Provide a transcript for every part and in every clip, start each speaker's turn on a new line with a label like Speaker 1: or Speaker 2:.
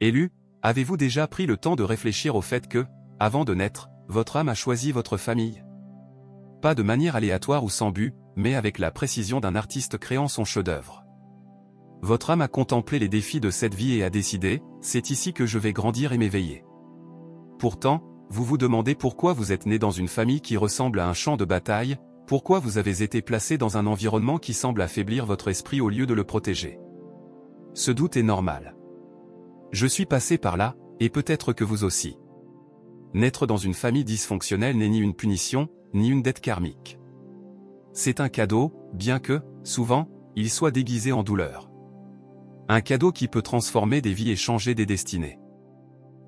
Speaker 1: Élu, avez-vous déjà pris le temps de réfléchir au fait que, avant de naître, votre âme a choisi votre famille? Pas de manière aléatoire ou sans but, mais avec la précision d'un artiste créant son chef-d'œuvre. Votre âme a contemplé les défis de cette vie et a décidé, c'est ici que je vais grandir et m'éveiller. Pourtant, vous vous demandez pourquoi vous êtes né dans une famille qui ressemble à un champ de bataille, pourquoi vous avez été placé dans un environnement qui semble affaiblir votre esprit au lieu de le protéger. Ce doute est normal. Je suis passé par là, et peut-être que vous aussi. Naître dans une famille dysfonctionnelle n'est ni une punition, ni une dette karmique. C'est un cadeau, bien que, souvent, il soit déguisé en douleur. Un cadeau qui peut transformer des vies et changer des destinées.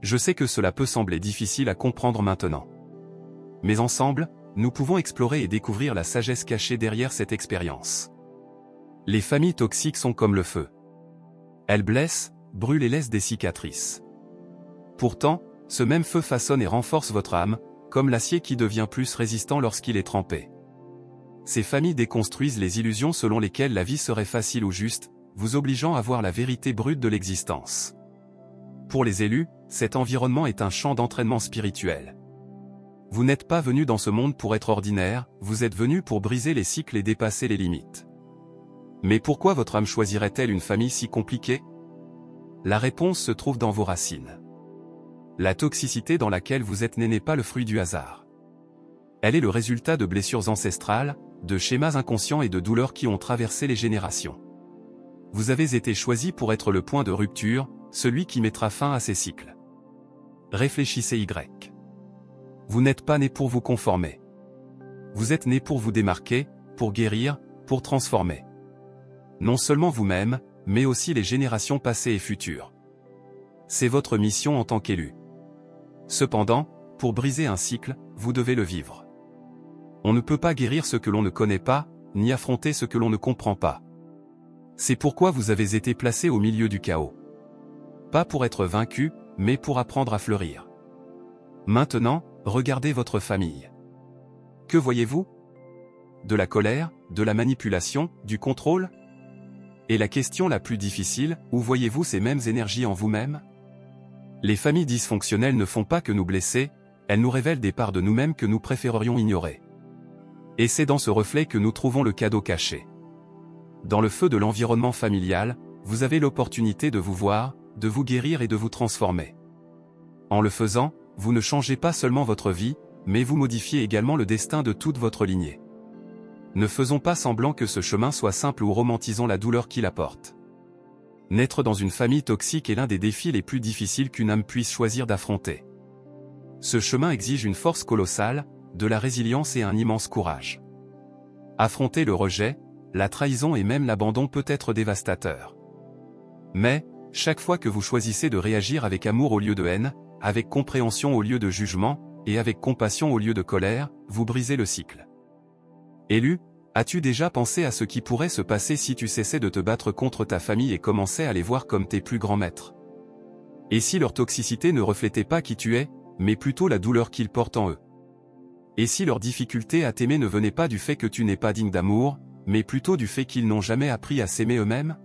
Speaker 1: Je sais que cela peut sembler difficile à comprendre maintenant. Mais ensemble, nous pouvons explorer et découvrir la sagesse cachée derrière cette expérience. Les familles toxiques sont comme le feu. Elles blessent, brûlent et laissent des cicatrices. Pourtant, ce même feu façonne et renforce votre âme, comme l'acier qui devient plus résistant lorsqu'il est trempé. Ces familles déconstruisent les illusions selon lesquelles la vie serait facile ou juste, vous obligeant à voir la vérité brute de l'existence. Pour les élus, cet environnement est un champ d'entraînement spirituel. Vous n'êtes pas venu dans ce monde pour être ordinaire, vous êtes venu pour briser les cycles et dépasser les limites. Mais pourquoi votre âme choisirait-elle une famille si compliquée? La réponse se trouve dans vos racines. La toxicité dans laquelle vous êtes né n'est pas le fruit du hasard. Elle est le résultat de blessures ancestrales, de schémas inconscients et de douleurs qui ont traversé les générations. Vous avez été choisi pour être le point de rupture, celui qui mettra fin à ces cycles. Réfléchissez Y. Vous n'êtes pas né pour vous conformer. Vous êtes né pour vous démarquer, pour guérir, pour transformer. Non seulement vous-même, mais aussi les générations passées et futures. C'est votre mission en tant qu'élu. Cependant, pour briser un cycle, vous devez le vivre. On ne peut pas guérir ce que l'on ne connaît pas, ni affronter ce que l'on ne comprend pas. C'est pourquoi vous avez été placé au milieu du chaos. Pas pour être vaincu, mais pour apprendre à fleurir. Maintenant, regardez votre famille. Que voyez-vous? De la colère, de la manipulation, du contrôle? Et la question la plus difficile, où voyez-vous ces mêmes énergies en vous-même? Les familles dysfonctionnelles ne font pas que nous blesser, elles nous révèlent des parts de nous-mêmes que nous préférerions ignorer. Et c'est dans ce reflet que nous trouvons le cadeau caché. Dans le feu de l'environnement familial, vous avez l'opportunité de vous voir, de vous guérir et de vous transformer. En le faisant, vous ne changez pas seulement votre vie, mais vous modifiez également le destin de toute votre lignée. Ne faisons pas semblant que ce chemin soit simple ou romantisons la douleur qu'il apporte. Naître dans une famille toxique est l'un des défis les plus difficiles qu'une âme puisse choisir d'affronter. Ce chemin exige une force colossale, de la résilience et un immense courage. Affronter le rejet, la trahison et même l'abandon peut être dévastateur. Mais, chaque fois que vous choisissez de réagir avec amour au lieu de haine, avec compréhension au lieu de jugement, et avec compassion au lieu de colère, vous brisez le cycle. Élu, as-tu déjà pensé à ce qui pourrait se passer si tu cessais de te battre contre ta famille et commençais à les voir comme tes plus grands maîtres? Et si leur toxicité ne reflétait pas qui tu es, mais plutôt la douleur qu'ils portent en eux? Et si leur difficulté à t'aimer ne venait pas du fait que tu n'es pas digne d'amour, mais plutôt du fait qu'ils n'ont jamais appris à s'aimer eux-mêmes?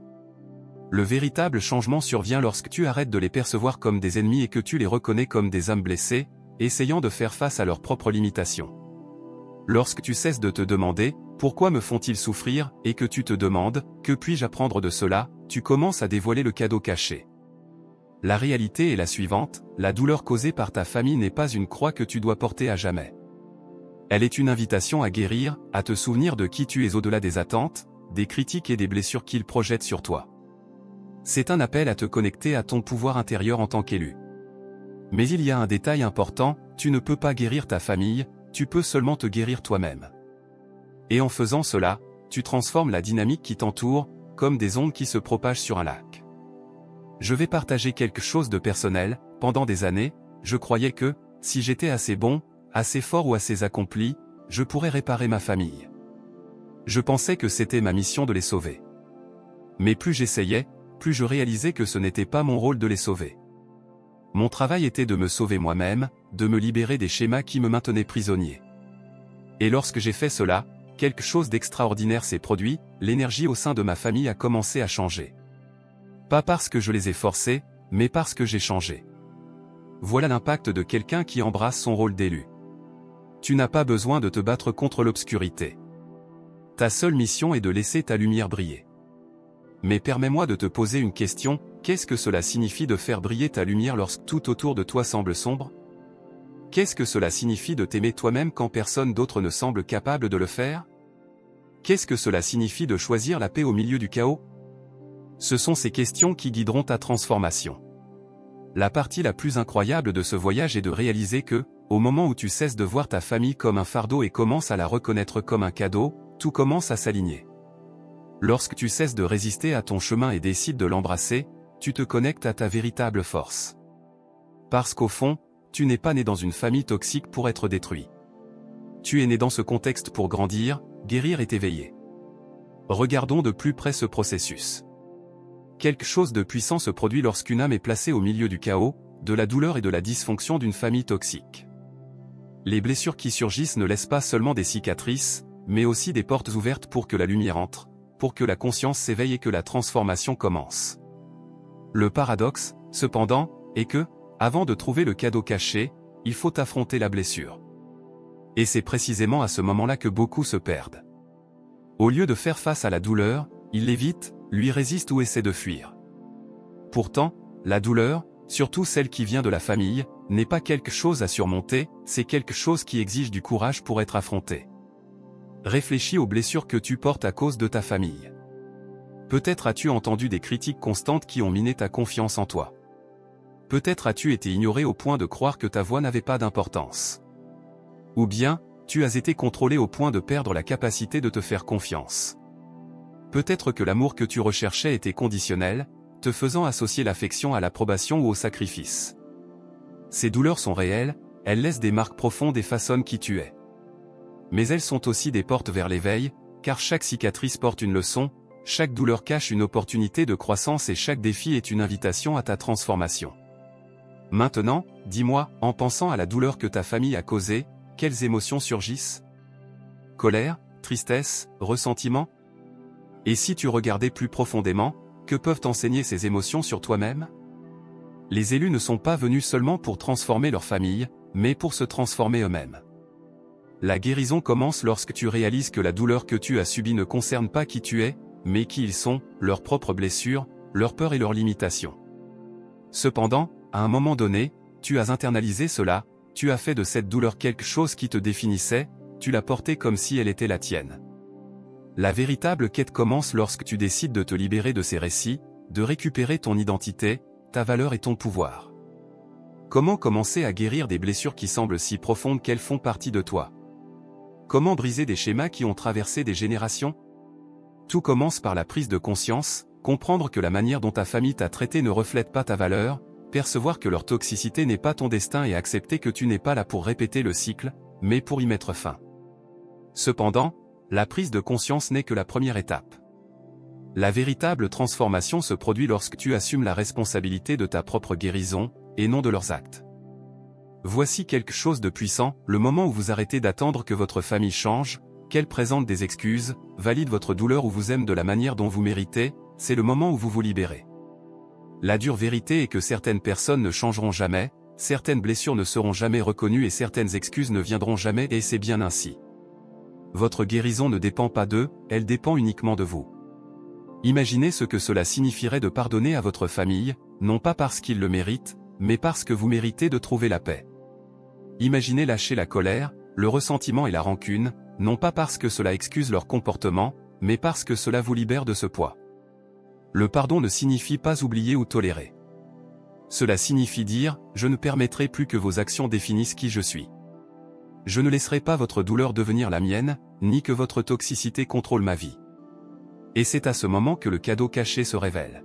Speaker 1: Le véritable changement survient lorsque tu arrêtes de les percevoir comme des ennemis et que tu les reconnais comme des âmes blessées, essayant de faire face à leurs propres limitations. Lorsque tu cesses de te demander « Pourquoi me font-ils souffrir ?» et que tu te demandes « Que puis-je apprendre de cela ?» tu commences à dévoiler le cadeau caché. La réalité est la suivante, la douleur causée par ta famille n'est pas une croix que tu dois porter à jamais. Elle est une invitation à guérir, à te souvenir de qui tu es au-delà des attentes, des critiques et des blessures qu'ils projettent sur toi. C'est un appel à te connecter à ton pouvoir intérieur en tant qu'élu. Mais il y a un détail important, tu ne peux pas guérir ta famille, tu peux seulement te guérir toi-même. Et en faisant cela, tu transformes la dynamique qui t'entoure, comme des ondes qui se propagent sur un lac. Je vais partager quelque chose de personnel. Pendant des années, je croyais que, si j'étais assez bon, assez fort ou assez accompli, je pourrais réparer ma famille. Je pensais que c'était ma mission de les sauver. Mais plus j'essayais, plus je réalisais que ce n'était pas mon rôle de les sauver. Mon travail était de me sauver moi-même, de me libérer des schémas qui me maintenaient prisonnier. Et lorsque j'ai fait cela, quelque chose d'extraordinaire s'est produit, l'énergie au sein de ma famille a commencé à changer. Pas parce que je les ai forcés, mais parce que j'ai changé. Voilà l'impact de quelqu'un qui embrasse son rôle d'élu. Tu n'as pas besoin de te battre contre l'obscurité. Ta seule mission est de laisser ta lumière briller. Mais permets-moi de te poser une question, qu'est-ce que cela signifie de faire briller ta lumière lorsque tout autour de toi semble sombre? Qu'est-ce que cela signifie de t'aimer toi-même quand personne d'autre ne semble capable de le faire? Qu'est-ce que cela signifie de choisir la paix au milieu du chaos? Ce sont ces questions qui guideront ta transformation. La partie la plus incroyable de ce voyage est de réaliser que, au moment où tu cesses de voir ta famille comme un fardeau et commences à la reconnaître comme un cadeau, tout commence à s'aligner. Lorsque tu cesses de résister à ton chemin et décides de l'embrasser, tu te connectes à ta véritable force. Parce qu'au fond, tu n'es pas né dans une famille toxique pour être détruit. Tu es né dans ce contexte pour grandir, guérir et t'éveiller. Regardons de plus près ce processus. Quelque chose de puissant se produit lorsqu'une âme est placée au milieu du chaos, de la douleur et de la dysfonction d'une famille toxique. Les blessures qui surgissent ne laissent pas seulement des cicatrices, mais aussi des portes ouvertes pour que la lumière entre, pour que la conscience s'éveille et que la transformation commence. Le paradoxe, cependant, est que, avant de trouver le cadeau caché, il faut affronter la blessure. Et c'est précisément à ce moment-là que beaucoup se perdent. Au lieu de faire face à la douleur, ils l'évitent, lui résistent ou essaient de fuir. Pourtant, la douleur, surtout celle qui vient de la famille, n'est pas quelque chose à surmonter, c'est quelque chose qui exige du courage pour être affronté. Réfléchis aux blessures que tu portes à cause de ta famille. Peut-être as-tu entendu des critiques constantes qui ont miné ta confiance en toi. Peut-être as-tu été ignoré au point de croire que ta voix n'avait pas d'importance. Ou bien, tu as été contrôlé au point de perdre la capacité de te faire confiance. Peut-être que l'amour que tu recherchais était conditionnel, te faisant associer l'affection à l'approbation ou au sacrifice. Ces douleurs sont réelles, elles laissent des marques profondes et façonnent qui tu es. Mais elles sont aussi des portes vers l'éveil, car chaque cicatrice porte une leçon, chaque douleur cache une opportunité de croissance et chaque défi est une invitation à ta transformation. Maintenant, dis-moi, en pensant à la douleur que ta famille a causée, quelles émotions surgissent? Colère, tristesse, ressentiment? Et si tu regardais plus profondément, que peuvent enseigner ces émotions sur toi-même? Les élus ne sont pas venus seulement pour transformer leur famille, mais pour se transformer eux-mêmes. La guérison commence lorsque tu réalises que la douleur que tu as subie ne concerne pas qui tu es, mais qui ils sont, leurs propres blessures, leurs peurs et leurs limitations. Cependant, à un moment donné, tu as internalisé cela, tu as fait de cette douleur quelque chose qui te définissait, tu l'as portée comme si elle était la tienne. La véritable quête commence lorsque tu décides de te libérer de ces récits, de récupérer ton identité, ta valeur et ton pouvoir. Comment commencer à guérir des blessures qui semblent si profondes qu'elles font partie de toi? Comment briser des schémas qui ont traversé des générations? Tout commence par la prise de conscience, comprendre que la manière dont ta famille t'a traité ne reflète pas ta valeur, percevoir que leur toxicité n'est pas ton destin et accepter que tu n'es pas là pour répéter le cycle, mais pour y mettre fin. Cependant, la prise de conscience n'est que la première étape. La véritable transformation se produit lorsque tu assumes la responsabilité de ta propre guérison, et non de leurs actes. Voici quelque chose de puissant, le moment où vous arrêtez d'attendre que votre famille change, qu'elle présente des excuses, valide votre douleur ou vous aime de la manière dont vous méritez, c'est le moment où vous vous libérez. La dure vérité est que certaines personnes ne changeront jamais, certaines blessures ne seront jamais reconnues et certaines excuses ne viendront jamais et c'est bien ainsi. Votre guérison ne dépend pas d'eux, elle dépend uniquement de vous. Imaginez ce que cela signifierait de pardonner à votre famille, non pas parce qu'ils le méritent, mais parce que vous méritez de trouver la paix. Imaginez lâcher la colère, le ressentiment et la rancune, non pas parce que cela excuse leur comportement, mais parce que cela vous libère de ce poids. Le pardon ne signifie pas oublier ou tolérer. Cela signifie dire, je ne permettrai plus que vos actions définissent qui je suis. Je ne laisserai pas votre douleur devenir la mienne, ni que votre toxicité contrôle ma vie. Et c'est à ce moment que le cadeau caché se révèle.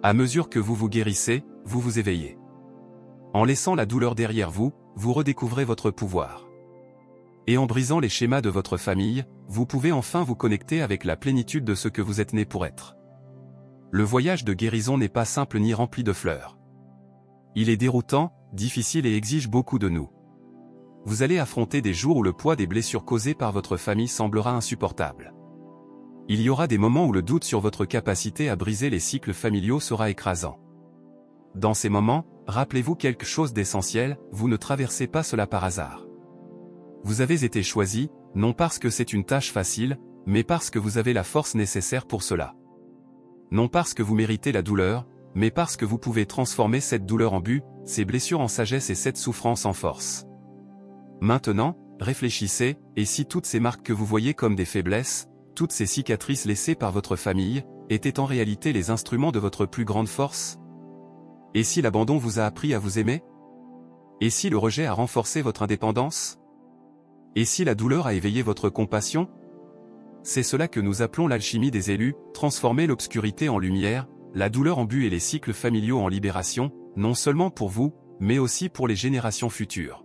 Speaker 1: À mesure que vous vous guérissez, vous vous éveillez. En laissant la douleur derrière vous, vous redécouvrez votre pouvoir. Et en brisant les schémas de votre famille, vous pouvez enfin vous connecter avec la plénitude de ce que vous êtes né pour être. Le voyage de guérison n'est pas simple ni rempli de fleurs. Il est déroutant, difficile et exige beaucoup de nous. Vous allez affronter des jours où le poids des blessures causées par votre famille semblera insupportable. Il y aura des moments où le doute sur votre capacité à briser les cycles familiaux sera écrasant. Dans ces moments, rappelez-vous quelque chose d'essentiel, vous ne traversez pas cela par hasard. Vous avez été choisi, non parce que c'est une tâche facile, mais parce que vous avez la force nécessaire pour cela. Non parce que vous méritez la douleur, mais parce que vous pouvez transformer cette douleur en but, ces blessures en sagesse et cette souffrance en force. Maintenant, réfléchissez, et si toutes ces marques que vous voyez comme des faiblesses, toutes ces cicatrices laissées par votre famille, étaient en réalité les instruments de votre plus grande force? Et si l'abandon vous a appris à vous aimer? Et si le rejet a renforcé votre indépendance? Et si la douleur a éveillé votre compassion? C'est cela que nous appelons l'alchimie des élus, transformer l'obscurité en lumière, la douleur en but et les cycles familiaux en libération, non seulement pour vous, mais aussi pour les générations futures.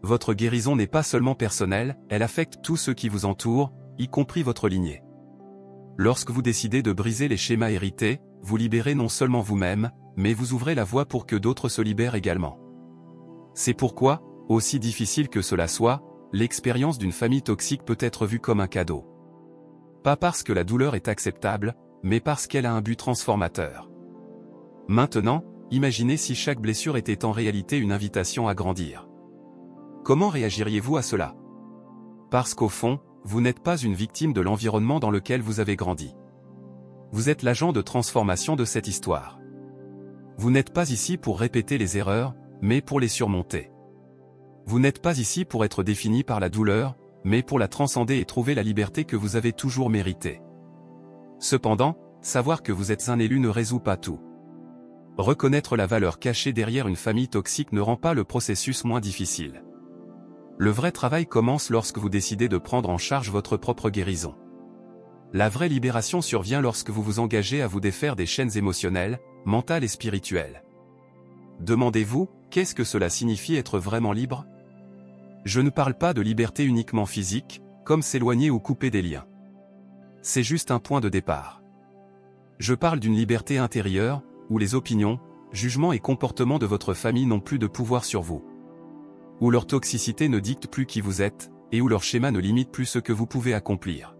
Speaker 1: Votre guérison n'est pas seulement personnelle, elle affecte tous ceux qui vous entourent, y compris votre lignée. Lorsque vous décidez de briser les schémas hérités, vous libérez non seulement vous-même, mais vous ouvrez la voie pour que d'autres se libèrent également. C'est pourquoi, aussi difficile que cela soit, l'expérience d'une famille toxique peut être vue comme un cadeau. Pas parce que la douleur est acceptable, mais parce qu'elle a un but transformateur. Maintenant, imaginez si chaque blessure était en réalité une invitation à grandir. Comment réagiriez-vous à cela? Parce qu'au fond, vous n'êtes pas une victime de l'environnement dans lequel vous avez grandi. Vous êtes l'agent de transformation de cette histoire. Vous n'êtes pas ici pour répéter les erreurs, mais pour les surmonter. Vous n'êtes pas ici pour être défini par la douleur, mais pour la transcender et trouver la liberté que vous avez toujours méritée. Cependant, savoir que vous êtes un élu ne résout pas tout. Reconnaître la valeur cachée derrière une famille toxique ne rend pas le processus moins difficile. Le vrai travail commence lorsque vous décidez de prendre en charge votre propre guérison. La vraie libération survient lorsque vous vous engagez à vous défaire des chaînes émotionnelles, mentales et spirituelles. Demandez-vous, qu'est-ce que cela signifie être vraiment libre? Je ne parle pas de liberté uniquement physique, comme s'éloigner ou couper des liens. C'est juste un point de départ. Je parle d'une liberté intérieure, où les opinions, jugements et comportements de votre famille n'ont plus de pouvoir sur vous. Où leur toxicité ne dicte plus qui vous êtes, et où leur schéma ne limite plus ce que vous pouvez accomplir.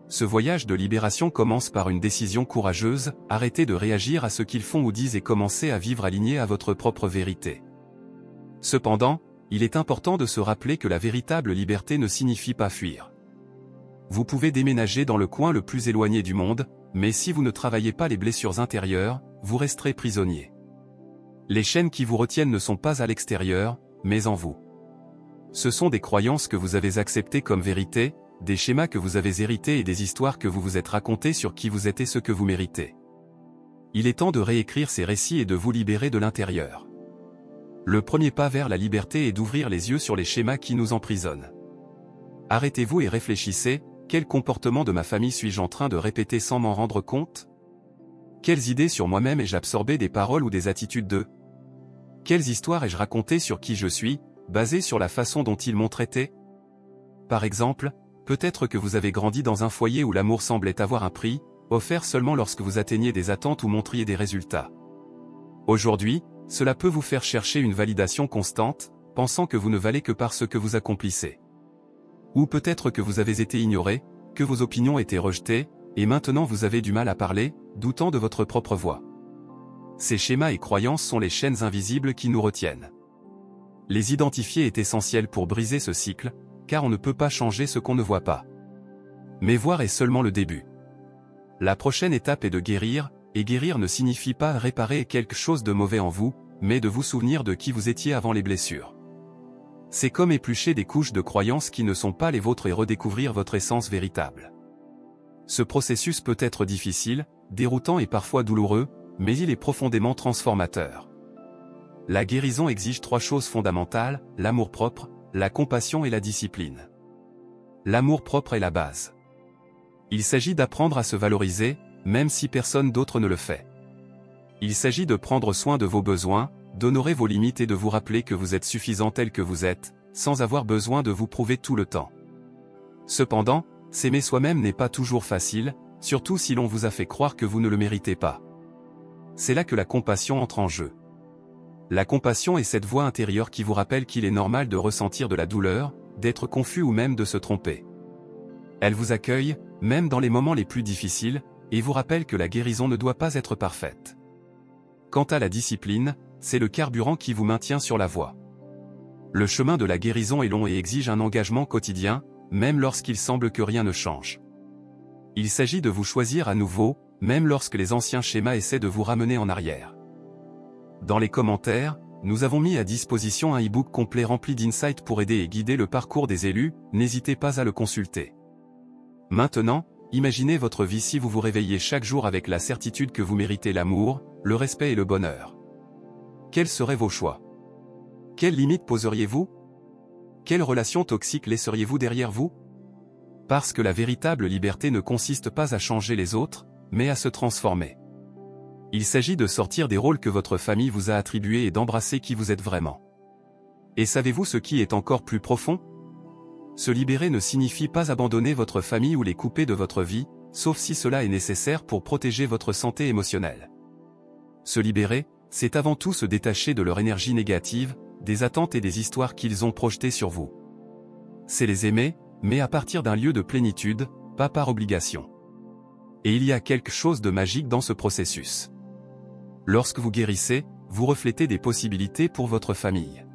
Speaker 1: Ce voyage de libération commence par une décision courageuse, arrêtez de réagir à ce qu'ils font ou disent et commencez à vivre aligné à votre propre vérité. Cependant, il est important de se rappeler que la véritable liberté ne signifie pas fuir. Vous pouvez déménager dans le coin le plus éloigné du monde, mais si vous ne travaillez pas les blessures intérieures, vous resterez prisonnier. Les chaînes qui vous retiennent ne sont pas à l'extérieur, mais en vous. Ce sont des croyances que vous avez acceptées comme vérité, des schémas que vous avez hérités et des histoires que vous vous êtes racontées sur qui vous êtes et ce que vous méritez. Il est temps de réécrire ces récits et de vous libérer de l'intérieur. Le premier pas vers la liberté est d'ouvrir les yeux sur les schémas qui nous emprisonnent. Arrêtez-vous et réfléchissez, quel comportement de ma famille suis-je en train de répéter sans m'en rendre compte? Quelles idées sur moi-même ai-je absorbé des paroles ou des attitudes d'eux? Quelles histoires ai-je racontées sur qui je suis, basées sur la façon dont ils m'ont traité? Par exemple, peut-être que vous avez grandi dans un foyer où l'amour semblait avoir un prix, offert seulement lorsque vous atteigniez des attentes ou montriez des résultats. Aujourd'hui, cela peut vous faire chercher une validation constante, pensant que vous ne valez que par ce que vous accomplissez. Ou peut-être que vous avez été ignoré, que vos opinions étaient rejetées, et maintenant vous avez du mal à parler, doutant de votre propre voix. Ces schémas et croyances sont les chaînes invisibles qui nous retiennent. Les identifier est essentiel pour briser ce cycle, car on ne peut pas changer ce qu'on ne voit pas. Mais voir est seulement le début. La prochaine étape est de guérir, et guérir ne signifie pas réparer quelque chose de mauvais en vous, mais de vous souvenir de qui vous étiez avant les blessures. C'est comme éplucher des couches de croyances qui ne sont pas les vôtres et redécouvrir votre essence véritable. Ce processus peut être difficile, déroutant et parfois douloureux, mais il est profondément transformateur. La guérison exige 3 choses fondamentales, l'amour-propre, la compassion et la discipline. L'amour-propre est la base. Il s'agit d'apprendre à se valoriser, même si personne d'autre ne le fait. Il s'agit de prendre soin de vos besoins, d'honorer vos limites et de vous rappeler que vous êtes suffisant tel que vous êtes, sans avoir besoin de vous prouver tout le temps. Cependant, s'aimer soi-même n'est pas toujours facile, surtout si l'on vous a fait croire que vous ne le méritez pas. C'est là que la compassion entre en jeu. La compassion est cette voix intérieure qui vous rappelle qu'il est normal de ressentir de la douleur, d'être confus ou même de se tromper. Elle vous accueille, même dans les moments les plus difficiles, et vous rappelle que la guérison ne doit pas être parfaite. Quant à la discipline, c'est le carburant qui vous maintient sur la voie. Le chemin de la guérison est long et exige un engagement quotidien, même lorsqu'il semble que rien ne change. Il s'agit de vous choisir à nouveau, même lorsque les anciens schémas essaient de vous ramener en arrière. Dans les commentaires, nous avons mis à disposition un e-book complet rempli d'insights pour aider et guider le parcours des élus, n'hésitez pas à le consulter. Maintenant, imaginez votre vie si vous vous réveillez chaque jour avec la certitude que vous méritez l'amour, le respect et le bonheur. Quels seraient vos choix? Quelles limites poseriez-vous? Quelles relations toxiques laisseriez-vous derrière vous? Parce que la véritable liberté ne consiste pas à changer les autres, mais à se transformer. Il s'agit de sortir des rôles que votre famille vous a attribués et d'embrasser qui vous êtes vraiment. Et savez-vous ce qui est encore plus profond? Se libérer ne signifie pas abandonner votre famille ou les couper de votre vie, sauf si cela est nécessaire pour protéger votre santé émotionnelle. Se libérer, c'est avant tout se détacher de leur énergie négative, des attentes et des histoires qu'ils ont projetées sur vous. C'est les aimer, mais à partir d'un lieu de plénitude, pas par obligation. Et il y a quelque chose de magique dans ce processus. Lorsque vous guérissez, vous reflétez des possibilités pour votre famille.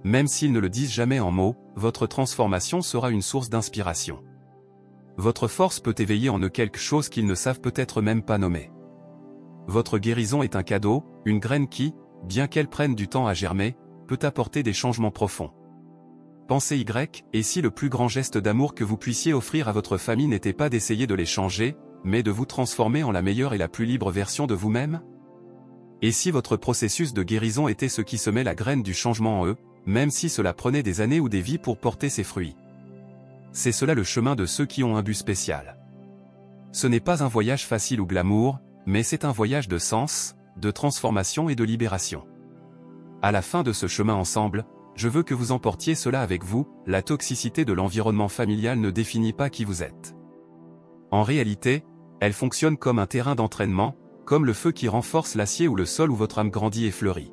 Speaker 1: Même s'ils ne le disent jamais en mots, votre transformation sera une source d'inspiration. Votre force peut éveiller en eux quelque chose qu'ils ne savent peut-être même pas nommer. Votre guérison est un cadeau, une graine qui, bien qu'elle prenne du temps à germer, peut apporter des changements profonds. Pensez et si le plus grand geste d'amour que vous puissiez offrir à votre famille n'était pas d'essayer de les changer, mais de vous transformer en la meilleure et la plus libre version de vous-même? Et si votre processus de guérison était ce qui semait la graine du changement en eux, même si cela prenait des années ou des vies pour porter ses fruits? C'est cela le chemin de ceux qui ont un but spécial. Ce n'est pas un voyage facile ou glamour, mais c'est un voyage de sens, de transformation et de libération. À la fin de ce chemin ensemble, je veux que vous emportiez cela avec vous, la toxicité de l'environnement familial ne définit pas qui vous êtes. En réalité, elle fonctionne comme un terrain d'entraînement, comme le feu qui renforce l'acier ou le sol où votre âme grandit et fleurit.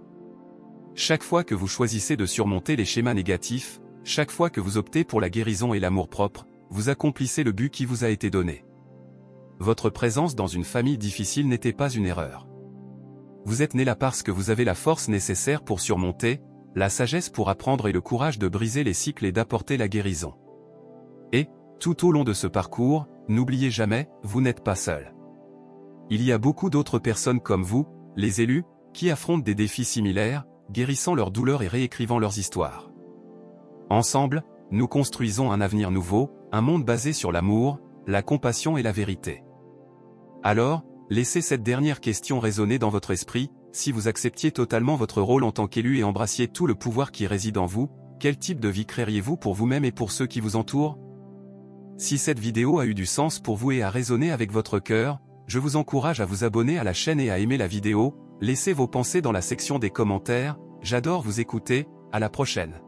Speaker 1: Chaque fois que vous choisissez de surmonter les schémas négatifs, chaque fois que vous optez pour la guérison et l'amour-propre, vous accomplissez le but qui vous a été donné. Votre présence dans une famille difficile n'était pas une erreur. Vous êtes né là parce que vous avez la force nécessaire pour surmonter, la sagesse pour apprendre et le courage de briser les cycles et d'apporter la guérison. Et, tout au long de ce parcours, n'oubliez jamais, vous n'êtes pas seul. Il y a beaucoup d'autres personnes comme vous, les élus, qui affrontent des défis similaires, guérissant leurs douleurs et réécrivant leurs histoires. Ensemble, nous construisons un avenir nouveau, un monde basé sur l'amour, la compassion et la vérité. Alors, laissez cette dernière question résonner dans votre esprit, si vous acceptiez totalement votre rôle en tant qu'élu et embrassiez tout le pouvoir qui réside en vous, quel type de vie créeriez-vous pour vous-même et pour ceux qui vous entourent? Si cette vidéo a eu du sens pour vous et a résonné avec votre cœur, je vous encourage à vous abonner à la chaîne et à aimer la vidéo, laissez vos pensées dans la section des commentaires, j'adore vous écouter, à la prochaine.